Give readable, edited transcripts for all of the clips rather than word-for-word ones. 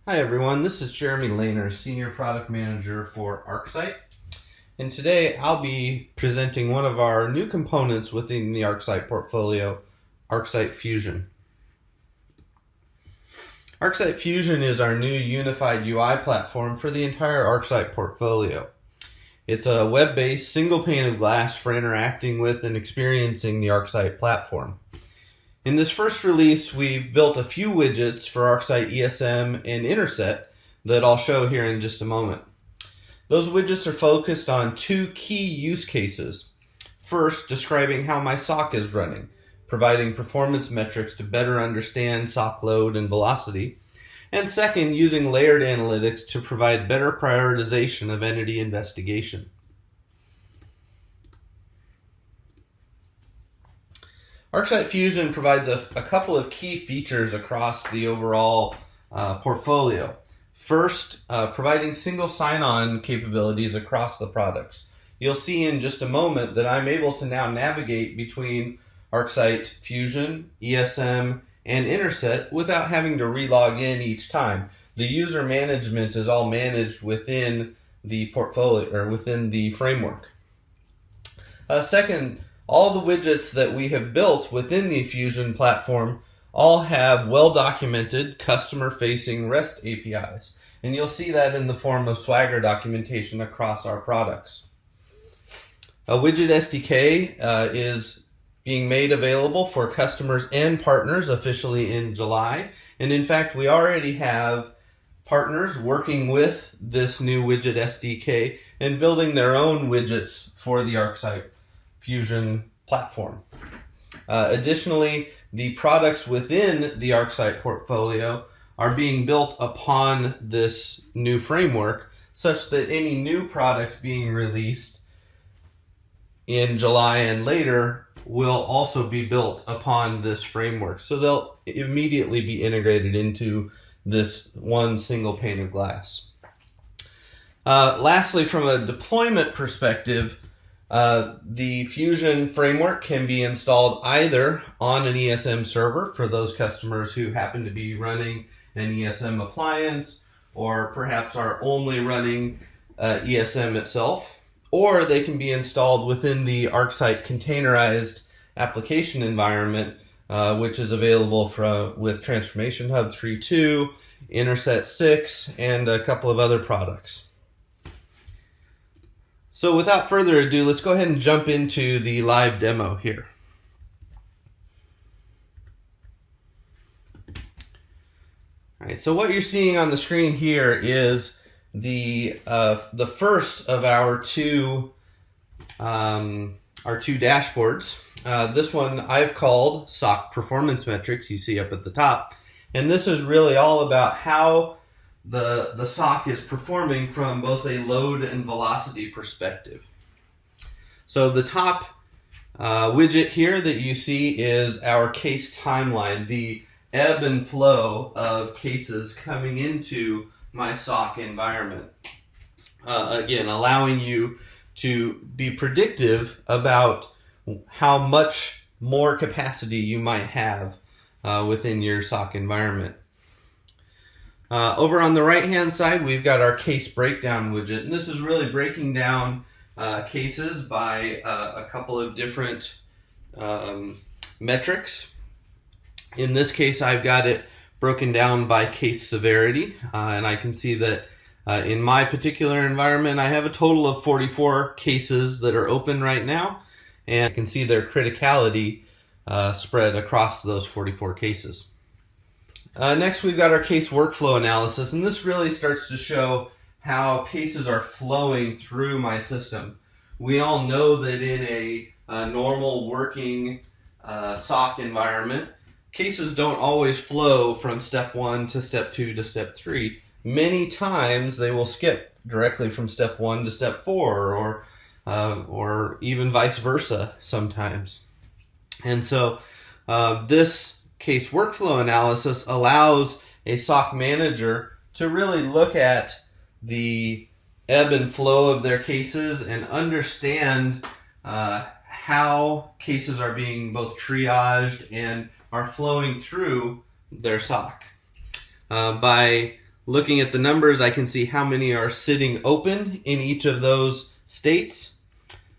Hi everyone, this is Jeremy Lahners, Senior Product Manager for ArcSight. And today I'll be presenting one of our new components within the ArcSight portfolio, ArcSight Fusion. ArcSight Fusion is our new unified UI platform for the entire ArcSight portfolio. It's a web-based single pane of glass for interacting with and experiencing the ArcSight platform. In this first release, we've built a few widgets for ArcSight ESM and Interset that I'll show here in just a moment. Those widgets are focused on two key use cases. First, describing how my SOC is running, providing performance metrics to better understand SOC load and velocity. And second, using layered analytics to provide better prioritization of entity investigation. ArcSight Fusion provides a couple of key features across the overall portfolio. First, providing single sign-on capabilities across the products. You'll see in just a moment that I'm able to now navigate between ArcSight Fusion, ESM, and Interset without having to relog in each time. The user management is all managed within the portfolio or within the framework. Second, all the widgets that we have built within the Fusion platform all have well-documented customer-facing REST APIs. And you'll see that in the form of Swagger documentation across our products. A Widget SDK is being made available for customers and partners officially in July. And in fact, we already have partners working with this new Widget SDK and building their own widgets for the ArcSight Fusion platform. Additionally, the products within the ArcSight portfolio are being built upon this new framework such that any new products being released in July and later will also be built upon this framework. So they'll immediately be integrated into this one single pane of glass. Lastly, from a deployment perspective, the Fusion framework can be installed either on an ESM server for those customers who happen to be running an ESM appliance or perhaps are only running ESM itself, or they can be installed within the ArcSight containerized application environment, which is available with Transformation Hub 3.2, Interset 6, and a couple of other products. So without further ado, let's go ahead and jump into the live demo here. All right, so what you're seeing on the screen here is the first of our two dashboards. This one I've called SOC Performance Metrics, you see up at the top. And this is really all about how the SOC is performing from both a load and velocity perspective. So the top widget here that you see is our case timeline, the ebb and flow of cases coming into my SOC environment. Again, allowing you to be predictive about how much more capacity you might have within your SOC environment. Over on the right-hand side, we've got our case breakdown widget, and this is really breaking down cases by a couple of different metrics. In this case, I've got it broken down by case severity, and I can see that in my particular environment, I have a total of 44 cases that are open right now, and I can see their criticality spread across those 44 cases. Next, we've got our case workflow analysis, and this really starts to show how cases are flowing through my system. We all know that in a normal working SOC environment, cases don't always flow from step 1 to step 2 to step 3. Many times they will skip directly from step 1 to step 4 or even vice versa sometimes. And so this case workflow analysis allows a SOC manager to really look at the ebb and flow of their cases and understand how cases are being both triaged and are flowing through their SOC. By Looking at the numbers, I can see how many are sitting open in each of those states.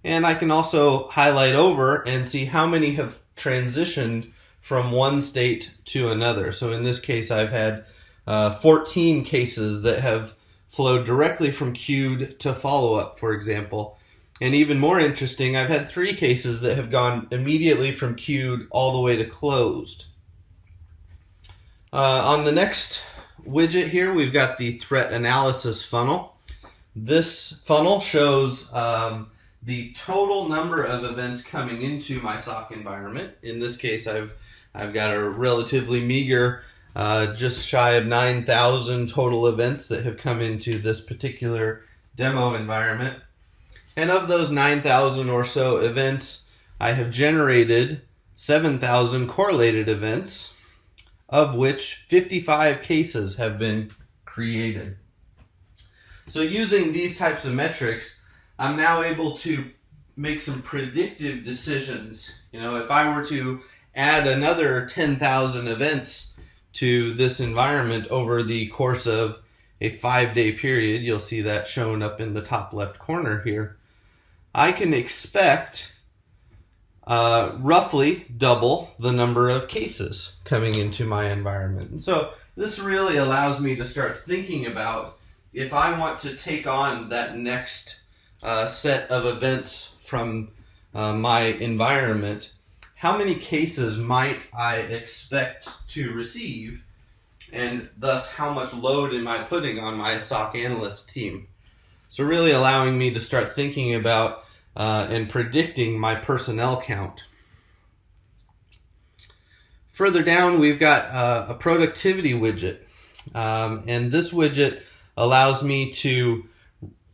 And I can also highlight over and see how many have transitioned from one state to another. So in this case, I've had 14 cases that have flowed directly from queued to follow-up, for example. And even more interesting, I've had 3 cases that have gone immediately from queued all the way to closed. On the next widget here, we've got the threat analysis funnel. This funnel shows the total number of events coming into my SOC environment. In this case, I've got a relatively meager, just shy of 9,000 total events that have come into this particular demo environment. And of those 9,000 or so events, I have generated 7,000 correlated events, of which 55 cases have been created. So using these types of metrics, I'm now able to make some predictive decisions. You know, if I were to add another 10,000 events to this environment over the course of a 5-day period, you'll see that shown up in the top left corner here, I can expect roughly double the number of cases coming into my environment. And so this really allows me to start thinking about, if I want to take on that next set of events from my environment, how many cases might I expect to receive, and thus how much load am I putting on my SOC analyst team? So really allowing me to start thinking about and predicting my personnel count. Further down, we've got a productivity widget. And this widget allows me to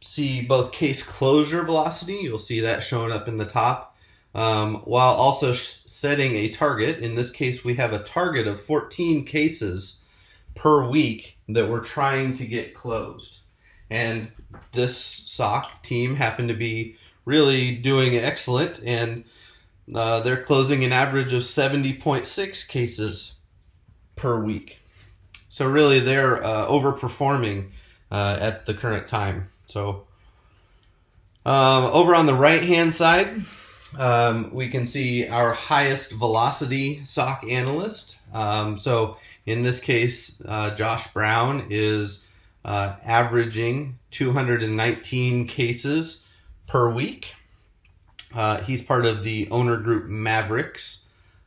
see both case closure velocity, you'll see that showing up in the top, while also setting a target. In this case, we have a target of 14 cases per week that we're trying to get closed. And this SOC team happened to be really doing excellent, and they're closing an average of 70.6 cases per week. So really they're overperforming at the current time. So over on the right hand side, we can see our highest velocity SOC analyst. So in this case, Josh Brown is averaging 219 cases per week. He's part of the owner group Mavericks.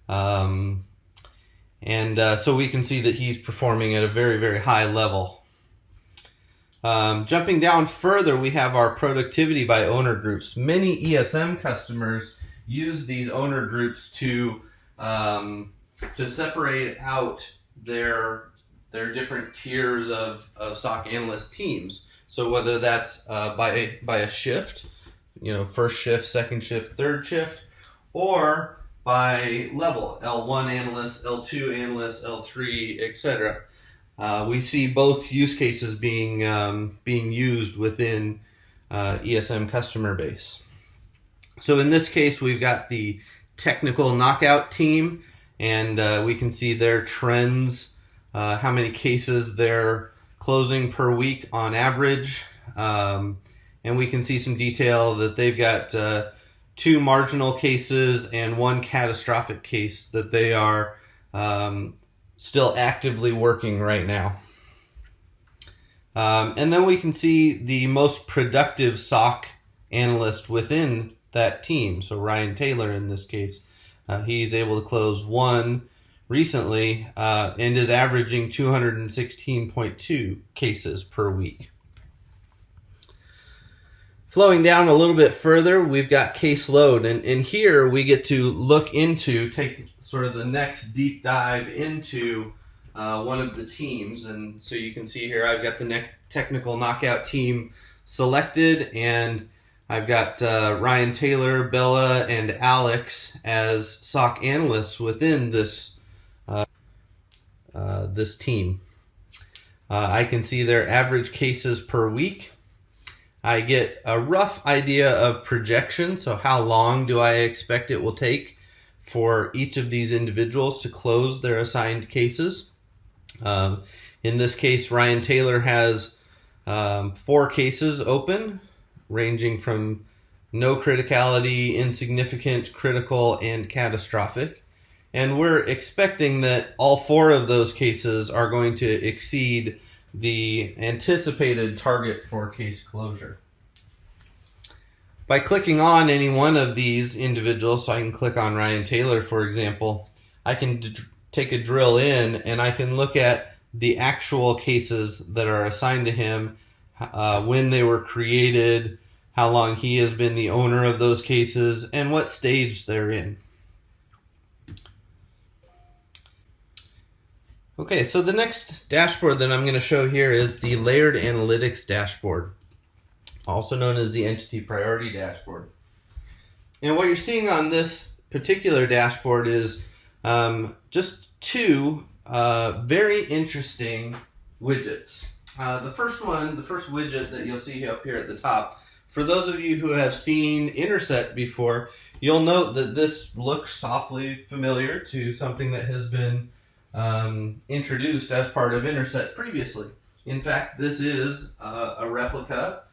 So we can see that he's performing at a very, very high level. Jumping down further, we have our productivity by owner groups. Many ESM customers use these owner groups to separate out their different tiers of SOC analyst teams. So whether that's by a shift, you know, first shift, second shift, third shift, or by level, L1 analyst, L2 analyst, L3, etc. We see both use cases being used within ESM customer base. So in this case, we've got the technical knockout team, and we can see their trends, how many cases they're closing per week on average. And we can see some detail that they've got 2 marginal cases and 1 catastrophic case that they are still actively working right now. And then we can see the most productive SOC analyst within that team. So Ryan Taylor in this case, he's able to close 1 recently and is averaging 216.2 cases per week. Flowing down a little bit further, we've got case load, and here we get to look into, take sort of the next deep dive into one of the teams. And so you can see here I've got the technical knockout team selected, and I've got Ryan Taylor, Bella, and Alex as SOC analysts within this this team. I can see their average cases per week. I get a rough idea of projection, so how long do I expect it will take for each of these individuals to close their assigned cases. And In this case, Ryan Taylor has 4 cases open, ranging from no criticality, insignificant, critical, and catastrophic. And we're expecting that all 4 of those cases are going to exceed the anticipated target for case closure. By clicking on any one of these individuals, so I can click on Ryan Taylor, for example, I can take a drill in and I can look at the actual cases that are assigned to him, when they were created, how long he has been the owner of those cases, and what stage they're in. Okay, so the next dashboard that I'm going to show here is the Layered Analytics dashboard, also known as the Entity Priority dashboard. And what you're seeing on this particular dashboard is just 2 very interesting widgets. The first widget that you'll see up here at the top, for those of you who have seen Interset before, you'll note that this looks awfully familiar to something that has been introduced as part of Interset previously. In fact, this is a replica,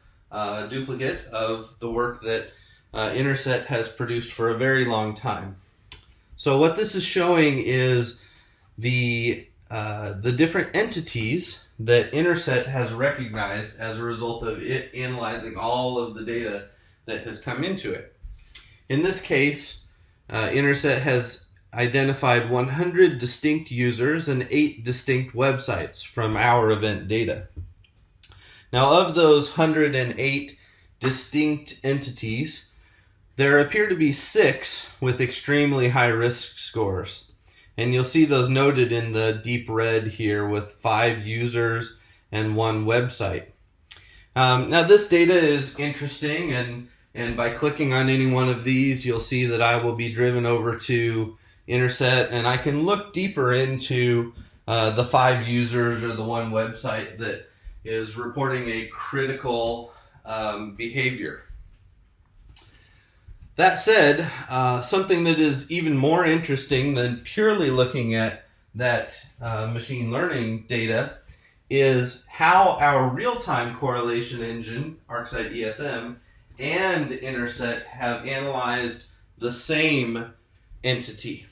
duplicate of the work that Interset has produced for a very long time. So what this is showing is the different entities that Interset has recognized as a result of it analyzing all of the data that has come into it. In this case, Interset has identified 100 distinct users and 8 distinct websites from our event data. Now, of those 108 distinct entities, there appear to be 6 with extremely high risk scores. And you'll see those noted in the deep red here with 5 users and 1 website. Now this data is interesting, and by clicking on any one of these, you'll see that I will be driven over to Interset, and I can look deeper into the 5 users or the 1 website that is reporting a critical behavior. That said, something that is even more interesting than purely looking at that machine learning data is how our real-time correlation engine, ArcSight ESM, and Interset have analyzed the same entity.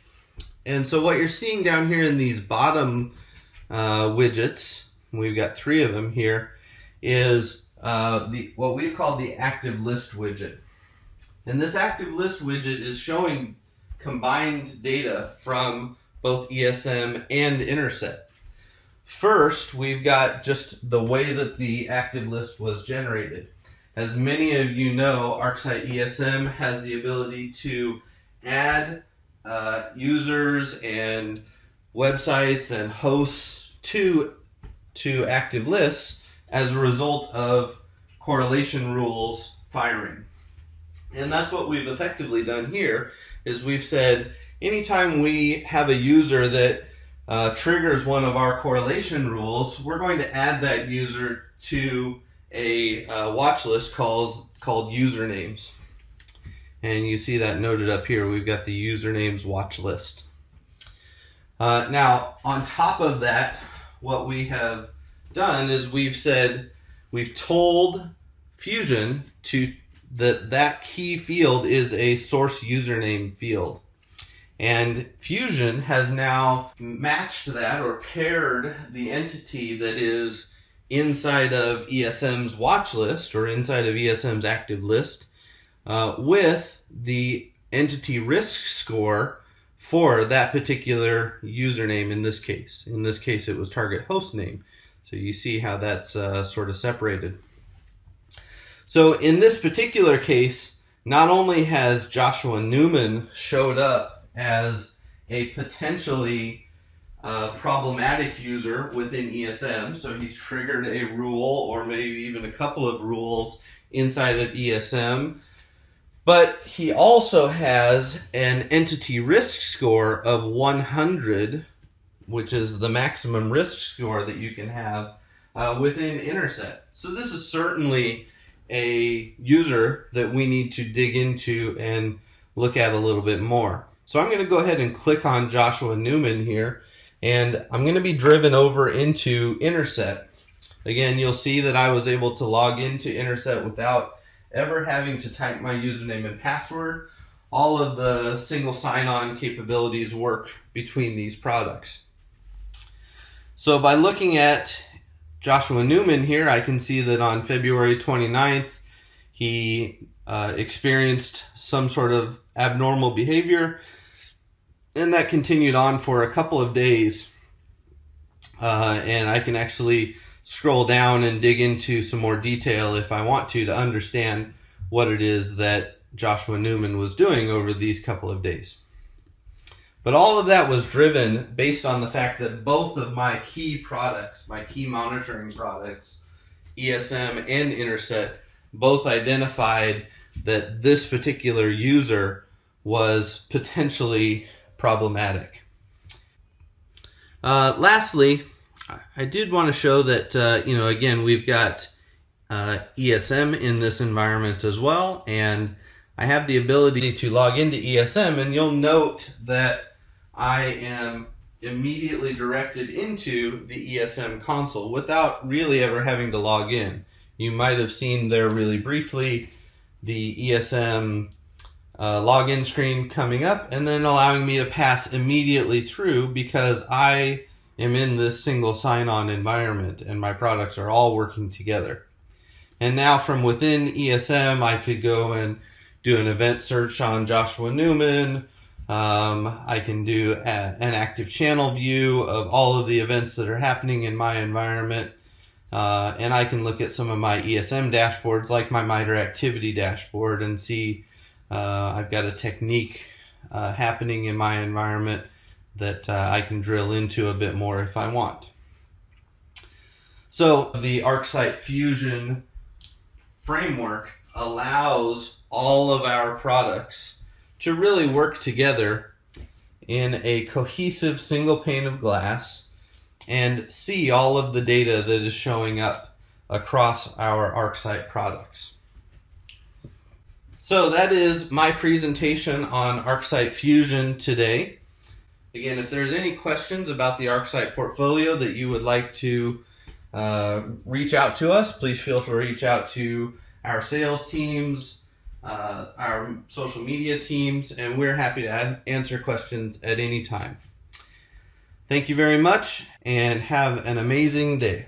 And so what you're seeing down here in these bottom widgets, we've got 3 of them here, is what we've called the Active List widget. And this Active List widget is showing combined data from both ESM and Interset. First, we've got just the way that the Active List was generated. As many of you know, ArcSight ESM has the ability to add users and websites and hosts to active lists as a result of correlation rules firing. And that's what we've effectively done here, is we've said anytime we have a user that triggers one of our correlation rules, we're going to add that user to a watch list called usernames. And you see that noted up here. We've got the usernames watch list. Now, on top of that, what we have done is we've told Fusion that key field is a source username field. And Fusion has now matched that or paired the entity that is inside of ESM's watch list or inside of ESM's active list with the entity risk score for that particular username in this case. In this case, it was target host name. So you see how that's sort of separated. So in this particular case, not only has Joshua Newman showed up as a potentially problematic user within ESM, so he's triggered a rule or maybe even a couple of rules inside of ESM, but he also has an entity risk score of 100, which is the maximum risk score that you can have within Interset. So this is certainly a user that we need to dig into and look at a little bit more. So I'm going to go ahead and click on Joshua Newman here, And I'm going to be driven over into Interset. Again, you'll see that I was able to log into Interset without ever having to type my username and password. All of the single sign-on capabilities work between these products. So by looking at Joshua Newman here, I can see that on February 29th, he experienced some sort of abnormal behavior, and that continued on for a couple of days. And I can actually scroll down and dig into some more detail if I want to understand what it is that Joshua Newman was doing over these couple of days. But all of that was driven based on the fact that both of my key products, my key monitoring products, ESM and Interset, both identified that this particular user was potentially problematic. Lastly, I did want to show that, again, we've got ESM in this environment as well, and I have the ability to log into ESM, and you'll note that I am immediately directed into the ESM console without really ever having to log in. You might have seen there really briefly the ESM login screen coming up and then allowing me to pass immediately through because I am in this single sign-on environment and my products are all working together. And now from within ESM, I could go and do an event search on Joshua Newman. I can do an active channel view of all of the events that are happening in my environment. And I can look at some of my ESM dashboards like my MITRE activity dashboard and see I've got a technique happening in my environment that I can drill into a bit more if I want. So the ArcSight Fusion framework allows all of our products to really work together in a cohesive single pane of glass and see all of the data that is showing up across our ArcSight products. So that is my presentation on ArcSight Fusion today. Again, if there's any questions about the ArcSight portfolio that you would like to reach out to us, please feel free to reach out to our sales teams, our social media teams, and we're happy to answer questions at any time. Thank you very much and have an amazing day.